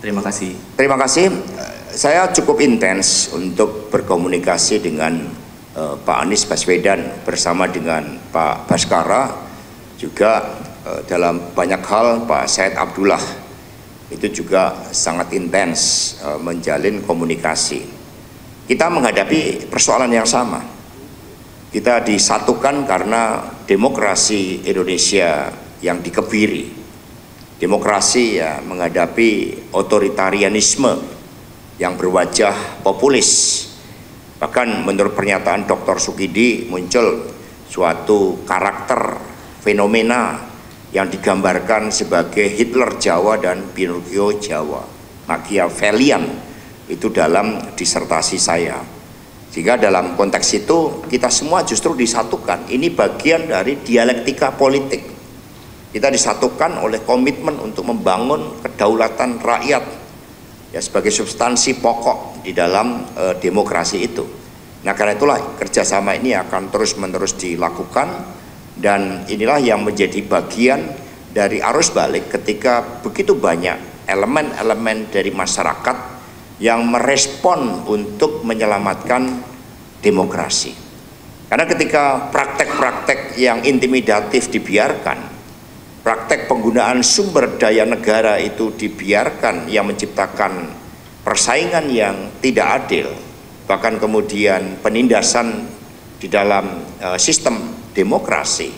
Terima kasih. Terima kasih. Saya cukup intens untuk berkomunikasi dengan Pak Anies Baswedan bersama dengan Pak Baskara, juga dalam banyak hal Pak Said Abdullah itu juga sangat intens menjalin komunikasi. Kita menghadapi persoalan yang sama. Kita disatukan karena demokrasi Indonesia yang dikebiri. Demokrasi ya menghadapi otoritarianisme yang berwajah populis. Bahkan menurut pernyataan Dr. Sukidi muncul suatu karakter fenomena yang digambarkan sebagai Hitler Jawa dan Pinocchio Jawa, Machiavellian, itu dalam disertasi saya. Sehingga dalam konteks itu kita semua justru disatukan. Ini bagian dari dialektika politik. Kita disatukan oleh komitmen untuk membangun kedaulatan rakyat ya sebagai substansi pokok di dalam demokrasi itu. Nah, karena itulah kerjasama ini akan terus-menerus dilakukan, dan inilah yang menjadi bagian dari arus balik ketika begitu banyak elemen-elemen dari masyarakat yang merespon untuk menyelamatkan demokrasi. Karena ketika praktek-praktek yang intimidatif dibiarkan, praktek penggunaan sumber daya negara itu dibiarkan, yang menciptakan persaingan yang tidak adil, bahkan kemudian penindasan di dalam sistem demokrasi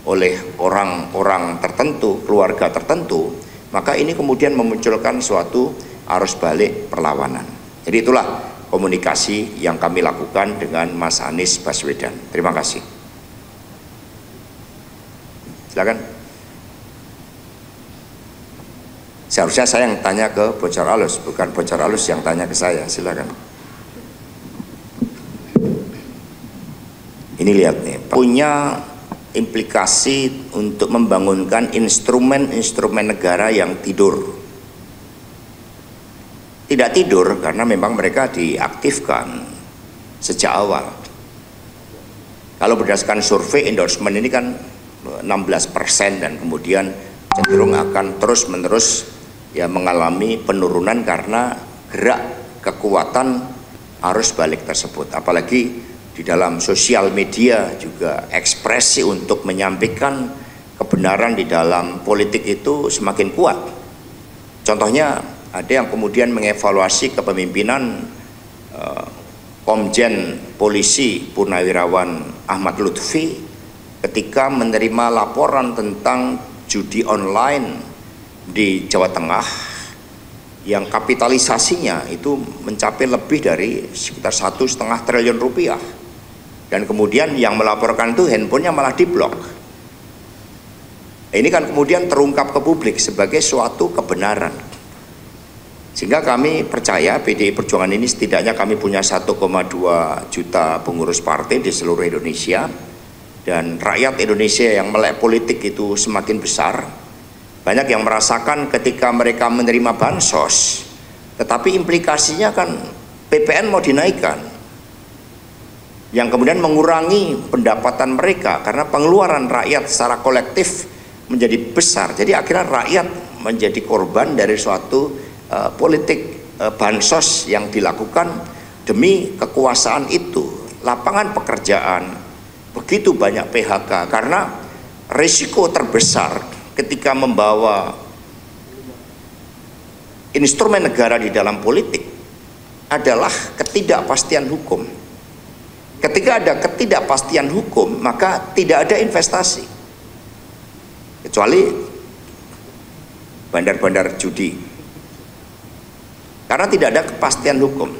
oleh orang-orang tertentu, keluarga tertentu, maka ini kemudian memunculkan suatu arus balik perlawanan. Jadi itulah komunikasi yang kami lakukan dengan Mas Anies Baswedan. Terima kasih. Silakan. Seharusnya saya yang tanya ke Bocor Alus, bukan Bocor Alus yang tanya ke saya. Silakan. Ini lihat nih, punya implikasi untuk membangunkan instrumen-instrumen negara yang tidur. Tidak tidur karena memang mereka diaktifkan sejak awal. Kalau berdasarkan survei endorsement ini kan 16%, dan kemudian cenderung akan terus-menerus ya mengalami penurunan karena gerak kekuatan arus balik tersebut. Apalagi di dalam sosial media juga ekspresi untuk menyampaikan kebenaran di dalam politik itu semakin kuat. Contohnya ada yang kemudian mengevaluasi kepemimpinan Komjen Polisi Purnawirawan Ahmad Lutfi ketika menerima laporan tentang judi online di Jawa Tengah yang kapitalisasinya itu mencapai lebih dari sekitar 1,5 triliun rupiah, dan kemudian yang melaporkan itu handphonenya malah diblok. Ini kan kemudian terungkap ke publik sebagai suatu kebenaran, sehingga kami percaya PDI Perjuangan ini setidaknya kami punya 1,2 juta pengurus partai di seluruh Indonesia, dan rakyat Indonesia yang melek politik itu semakin besar. Banyak yang merasakan ketika mereka menerima bansos, tetapi implikasinya kan PPN mau dinaikkan, yang kemudian mengurangi pendapatan mereka karena pengeluaran rakyat secara kolektif menjadi besar. Jadi akhirnya rakyat menjadi korban dari suatu politik bansos yang dilakukan demi kekuasaan itu. Lapangan pekerjaan, begitu banyak PHK, karena risiko terbesar ketika membawa instrumen negara di dalam politik adalah ketidakpastian hukum. Ketika ada ketidakpastian hukum, maka tidak ada investasi, kecuali bandar-bandar judi, karena tidak ada kepastian hukum.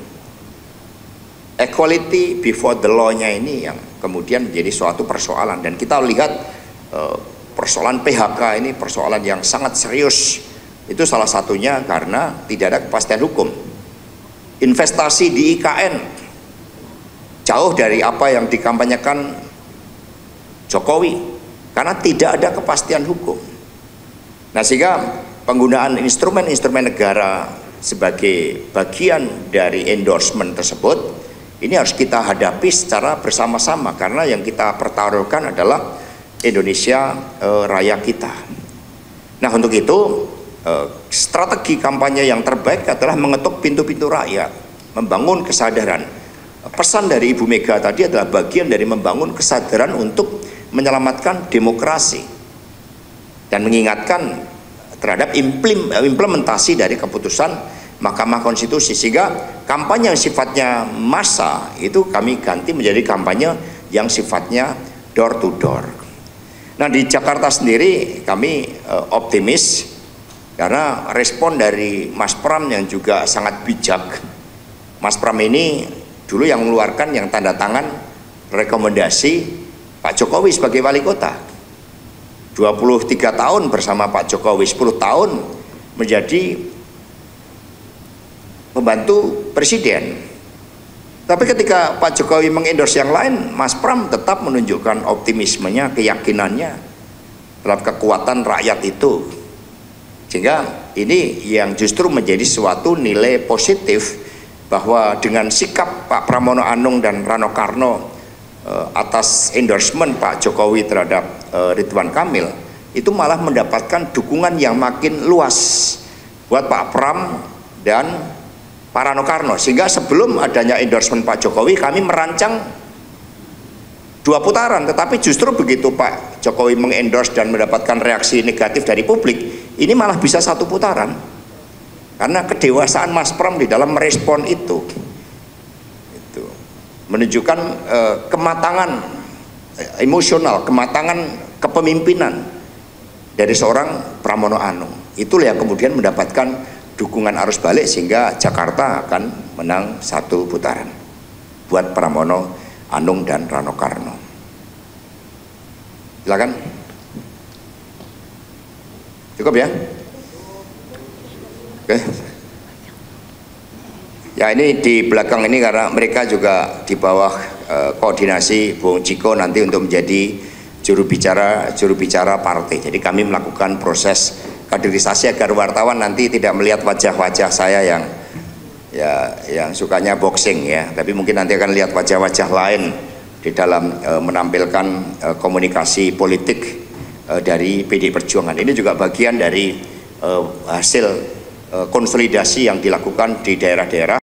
Equality before the law-nya ini yang kemudian menjadi suatu persoalan, dan kita lihat persoalan PHK ini persoalan yang sangat serius. Itu salah satunya karena tidak ada kepastian hukum. Investasi di IKN jauh dari apa yang dikampanyekan Jokowi karena tidak ada kepastian hukum. Nah, sehingga penggunaan instrumen-instrumen negara sebagai bagian dari endorsement tersebut ini harus kita hadapi secara bersama-sama, karena yang kita pertaruhkan adalah Indonesia raya kita. Nah, untuk itu strategi kampanye yang terbaik adalah mengetuk pintu-pintu rakyat, membangun kesadaran. Pesan dari Ibu Mega tadi adalah bagian dari membangun kesadaran untuk menyelamatkan demokrasi dan mengingatkan terhadap implementasi dari keputusan Mahkamah Konstitusi, sehingga kampanye yang sifatnya massa itu kami ganti menjadi kampanye yang sifatnya door to door. Nah, di Jakarta sendiri kami optimis karena respon dari Mas Pram yang juga sangat bijak. Mas Pram ini dulu yang mengeluarkan yang tanda tangan rekomendasi Pak Jokowi sebagai wali kota. 23 tahun bersama Pak Jokowi, 10 tahun menjadi pembantu presiden. Tapi ketika Pak Jokowi mengendorse yang lain, Mas Pram tetap menunjukkan optimismenya, keyakinannya terhadap kekuatan rakyat itu. Sehingga ini yang justru menjadi suatu nilai positif bahwa dengan sikap Pak Pramono Anung dan Rano Karno atas endorsement Pak Jokowi terhadap Ridwan Kamil, itu malah mendapatkan dukungan yang makin luas buat Pak Pram dan Pak Rano Karno, sehingga sebelum adanya endorsement Pak Jokowi kami merancang 2 putaran, tetapi justru begitu Pak Jokowi mengendorse dan mendapatkan reaksi negatif dari publik, ini malah bisa 1 putaran karena kedewasaan Mas Pram di dalam merespon itu menunjukkan kematangan emosional, kematangan kepemimpinan dari seorang Pramono Anung. Itulah yang kemudian mendapatkan dukungan arus balik sehingga Jakarta akan menang 1 putaran buat Pramono Anung dan Rano Karno. Silakan. Cukup ya? Oke. Ya, ini di belakang ini karena mereka juga di bawah koordinasi Bung Ciko nanti untuk menjadi juru bicara partai. Jadi kami melakukan proses kaderisasi agar wartawan nanti tidak melihat wajah-wajah saya yang sukanya boxing ya, tapi mungkin nanti akan lihat wajah-wajah lain di dalam menampilkan komunikasi politik dari PDI Perjuangan. Ini juga bagian dari hasil konsolidasi yang dilakukan di daerah-daerah